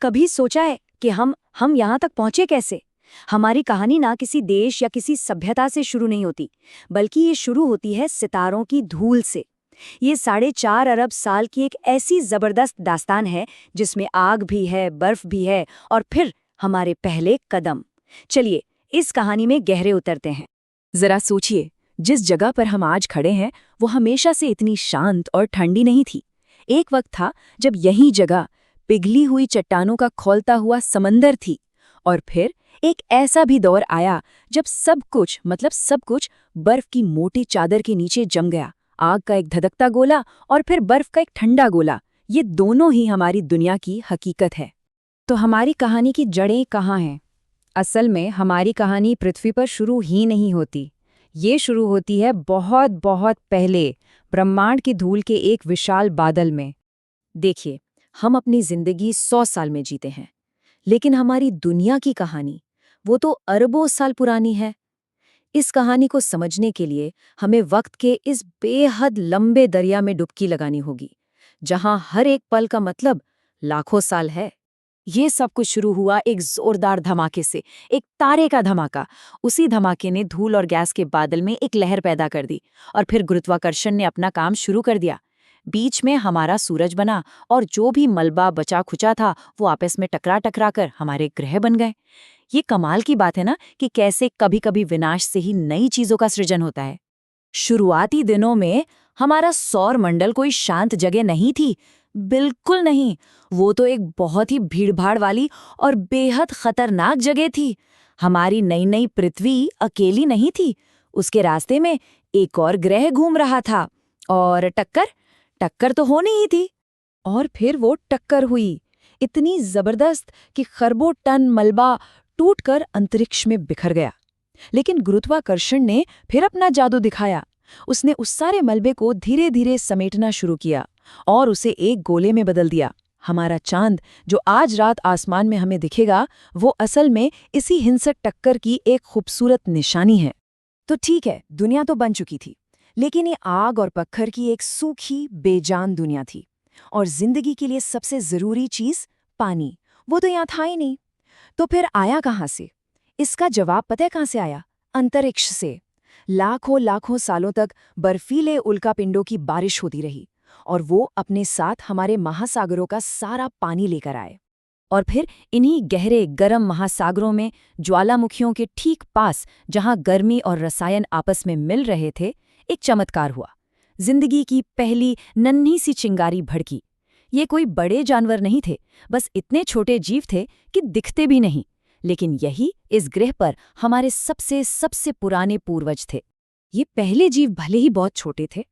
कभी सोचा है कि हम यहाँ तक पहुँचे कैसे? हमारी कहानी ना किसी देश या किसी सभ्यता से शुरू नहीं होती, बल्कि ये शुरू होती है सितारों की धूल से। ये 4.5 अरब साल की एक ऐसी जबरदस्त दास्तान है जिसमें आग भी है, बर्फ भी है और फिर हमारे पहले कदम। चलिए इस कहानी में गहरे उतरते हैं। जरा सोचिए, जिस जगह पर हम आज खड़े हैं वो हमेशा से इतनी शांत और ठंडी नहीं थी। एक वक्त था जब यही जगह पिघली हुई चट्टानों का खौलता हुआ समंदर थी। और फिर एक ऐसा भी दौर आया जब सब कुछ बर्फ की मोटी चादर के नीचे जम गया। आग का एक धधकता गोला और फिर बर्फ का एक ठंडा गोला, ये दोनों ही हमारी दुनिया की हकीकत है। तो हमारी कहानी की जड़ें कहाँ हैं? असल में हमारी कहानी पृथ्वी पर शुरू ही नहीं होती। ये शुरू होती है बहुत बहुत पहले, ब्रह्मांड की धूल के एक विशाल बादल में। देखिए, हम अपनी जिंदगी 100 साल में जीते हैं, लेकिन हमारी दुनिया की कहानी वो तो अरबों साल पुरानी है। इस कहानी को समझने के लिए हमें वक्त के इस बेहद लंबे दरिया में डुबकी लगानी होगी, जहां हर एक पल का मतलब लाखों साल है। ये सब कुछ शुरू हुआ एक जोरदार धमाके से, एक तारे का धमाका। उसी धमाके ने धूल और गैस के बादल में एक लहर पैदा कर दी और फिर गुरुत्वाकर्षण ने अपना काम शुरू कर दिया। बीच में हमारा सूरज बना और जो भी मलबा बचा खुचा था वो आपस में टकरा टकरा कर हमारे ग्रह बन गए। ये कमाल की बात है ना कि कैसे कभी कभी विनाश से ही नई चीजों का सृजन होता है। शुरुआती दिनों में हमारा सौर मंडल कोई शांत जगह नहीं थी, बिल्कुल नहीं। वो तो एक बहुत ही भीड़भाड़ वाली और बेहद खतरनाक जगह थी। हमारी नई नई पृथ्वी अकेली नहीं थी, उसके रास्ते में एक और ग्रह घूम रहा था। और टक्कर तो होनी ही थी। और फिर वो टक्कर हुई, इतनी जबरदस्त कि खरबों टन मलबा टूटकर अंतरिक्ष में बिखर गया। लेकिन गुरुत्वाकर्षण ने फिर अपना जादू दिखाया। उसने उस सारे मलबे को धीरे धीरे समेटना शुरू किया और उसे एक गोले में बदल दिया। हमारा चांद, जो आज रात आसमान में हमें दिखेगा, वो असल में इसी हिंसक टक्कर की एक खूबसूरत निशानी है। तो ठीक है, दुनिया तो बन चुकी थी, लेकिन ये आग और पत्थर की एक सूखी बेजान दुनिया थी। और जिंदगी के लिए सबसे जरूरी चीज पानी, वो तो यहाँ था ही नहीं। तो फिर आया कहाँ से? इसका जवाब पता है कहाँ से आया? अंतरिक्ष से। लाखों लाखों सालों तक बर्फीले उल्कापिंडों की बारिश होती रही और वो अपने साथ हमारे महासागरों का सारा पानी लेकर आए। और फिर इन्हीं गहरे गर्म महासागरों में ज्वालामुखियों के ठीक पास, जहां गर्मी और रसायन आपस में मिल रहे थे, एक चमत्कार हुआ। जिंदगी की पहली नन्ही सी चिंगारी भड़की। ये कोई बड़े जानवर नहीं थे, बस इतने छोटे जीव थे कि दिखते भी नहीं, लेकिन यही इस ग्रह पर हमारे सबसे पुराने पूर्वज थे। ये पहले जीव भले ही बहुत छोटे थे,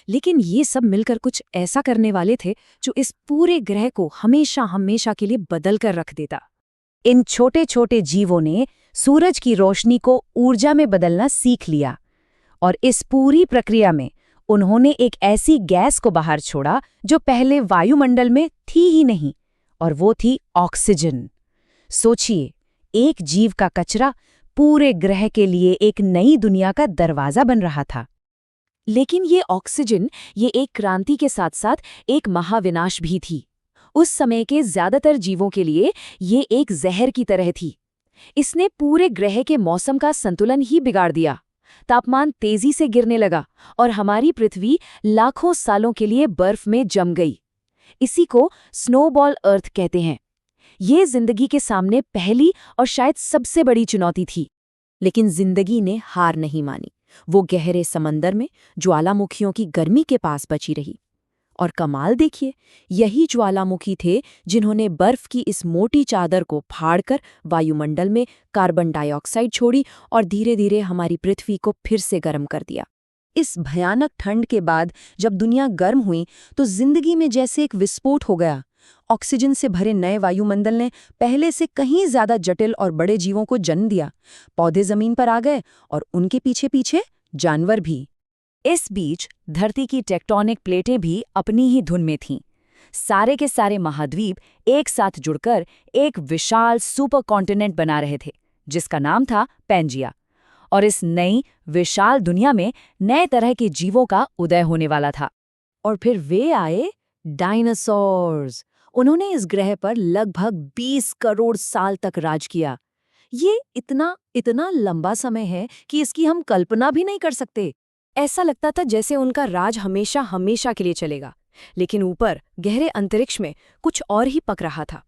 लेकिन ये सब मिलकर कुछ ऐसा करने वाले थे जो इस पूरे ग्रह को हमेशा हमेशा के लिए बदल कर रख देता। इन छोटे छोटे जीवों ने सूरज की रोशनी को ऊर्जा में बदलना सीख लिया और इस पूरी प्रक्रिया में उन्होंने एक ऐसी गैस को बाहर छोड़ा जो पहले वायुमंडल में थी ही नहीं, और वो थी ऑक्सीजन। सोचिए, एक जीव का कचरा पूरे ग्रह के लिए एक नई दुनिया का दरवाजा बन रहा था। लेकिन ये ऑक्सीजन, ये एक क्रांति के साथ साथ एक महाविनाश भी थी। उस समय के ज्यादातर जीवों के लिए ये एक जहर की तरह थी। इसने पूरे ग्रह के मौसम का संतुलन ही बिगाड़ दिया। तापमान तेजी से गिरने लगा और हमारी पृथ्वी लाखों सालों के लिए बर्फ में जम गई। इसी को स्नोबॉल अर्थ कहते हैं। ये जिंदगी के सामने पहली और शायद सबसे बड़ी चुनौती थी। लेकिन जिंदगी ने हार नहीं मानी। वो गहरे समंदर में ज्वालामुखियों की गर्मी के पास बची रही। और कमाल देखिए, यही ज्वालामुखी थे जिन्होंने बर्फ की इस मोटी चादर को फाड़कर वायुमंडल में कार्बन डाइऑक्साइड छोड़ी और धीरे धीरे हमारी पृथ्वी को फिर से गर्म कर दिया। इस भयानक ठंड के बाद जब दुनिया गर्म हुई तो जिंदगी में जैसे एक विस्फोट हो गया। ऑक्सीजन से भरे नए वायुमंडल ने पहले से कहीं ज्यादा जटिल और बड़े जीवों को जन्म दिया। पौधे जमीन पर आ गए और उनके पीछे पीछे जानवर भी। इस बीच धरती की टेक्टोनिक प्लेटें भी अपनी ही धुन में थीं। सारे के सारे महाद्वीप एक साथ जुड़कर एक विशाल सुपर कॉन्टिनेंट बना रहे थे, जिसका नाम था पैंजिया। और इस नई विशाल दुनिया में नए तरह के जीवों का उदय होने वाला था। और फिर वे आए, डायनासोर्स। उन्होंने इस ग्रह पर लगभग 20 करोड़ साल तक राज किया। ये इतना लंबा समय है कि इसकी हम कल्पना भी नहीं कर सकते। ऐसा लगता था जैसे उनका राज हमेशा हमेशा के लिए चलेगा। लेकिन ऊपर गहरे अंतरिक्ष में कुछ और ही पक रहा था।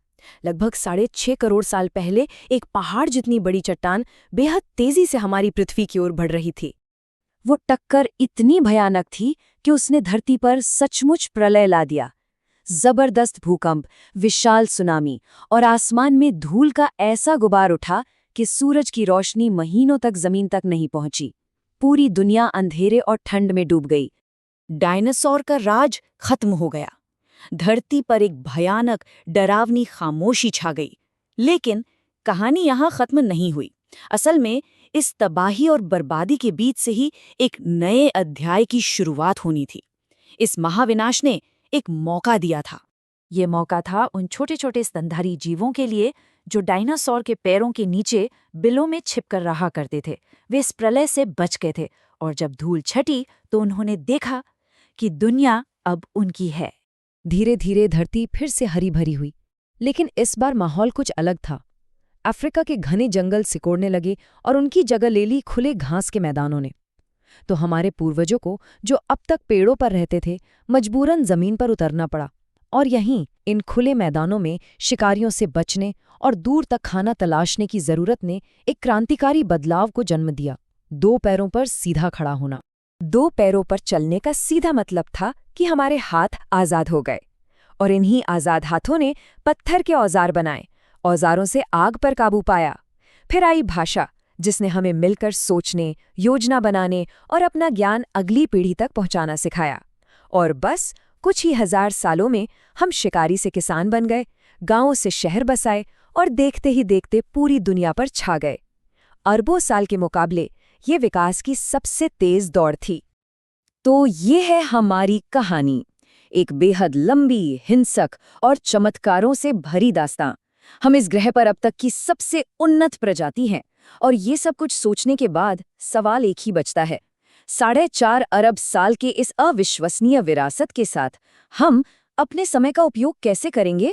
लगभग 6.5 करोड़ साल पहले एक पहाड़ जितनी बड़ी चट्टान बेहद तेजी से हमारी पृथ्वी की ओर बढ़ रही थी। वो टक्कर इतनी भयानक थी कि उसने धरती पर सचमुच प्रलय ला दिया। जबरदस्त भूकंप, विशाल सुनामी और आसमान में धूल का ऐसा गुबार उठा कि सूरज की रोशनी महीनों तक जमीन तक नहीं पहुंची। पूरी दुनिया अंधेरे और ठंड में डूब गई। डायनासोर का राज खत्म हो गया। धरती पर एक भयानक, डरावनी खामोशी छा गई। लेकिन कहानी यहाँ खत्म नहीं हुई। असल में इस तबाही और बर्बादी के बीच से ही एक नए अध्याय की शुरुआत होनी थी। इस महाविनाश ने एक मौका दिया था। ये मौका था उन छोटे छोटे स्तनधारी जीवों के लिए जो डायनासोर के पैरों के नीचे बिलों में छिपकर रहा करते थे। वे इस प्रलय से बच गए थे और जब धूल छटी तो उन्होंने देखा कि दुनिया अब उनकी है। धीरे धीरे धरती फिर से हरी भरी हुई, लेकिन इस बार माहौल कुछ अलग था। अफ्रीका के घने जंगल सिकोड़ने लगे और उनकी जगह ले ली खुले घास के मैदानों ने। तो हमारे पूर्वजों को, जो अब तक पेड़ों पर रहते थे, मजबूरन जमीन पर उतरना पड़ा। और यहीं इन खुले मैदानों में शिकारियों से बचने और दूर तक खाना तलाशने की जरूरत ने एक क्रांतिकारी बदलाव को जन्म दिया। 2 पैरों पर सीधा खड़ा होना। 2 पैरों पर चलने का सीधा मतलब था कि हमारे हाथ आजाद हो गए, और इन्हीं आजाद हाथों ने पत्थर के औजार बनाए, औजारों से आग पर काबू पाया। फिर आई भाषा, जिसने हमें मिलकर सोचने, योजना बनाने और अपना ज्ञान अगली पीढ़ी तक पहुंचाना सिखाया। और बस कुछ ही हजार सालों में हम शिकारी से किसान बन गए, गांवों से शहर बसाए और देखते ही देखते पूरी दुनिया पर छा गए। अरबों साल के मुकाबले ये विकास की सबसे तेज दौड़ थी। तो ये है हमारी कहानी, एक बेहद लंबी, हिंसक और चमत्कारों से भरी दास्तां। हम इस ग्रह पर अब तक की सबसे उन्नत प्रजाति हैं, और ये सब कुछ सोचने के बाद सवाल एक ही बचता है, 4.5 अरब साल के इस अविश्वसनीय विरासत के साथ हम अपने समय का उपयोग कैसे करेंगे?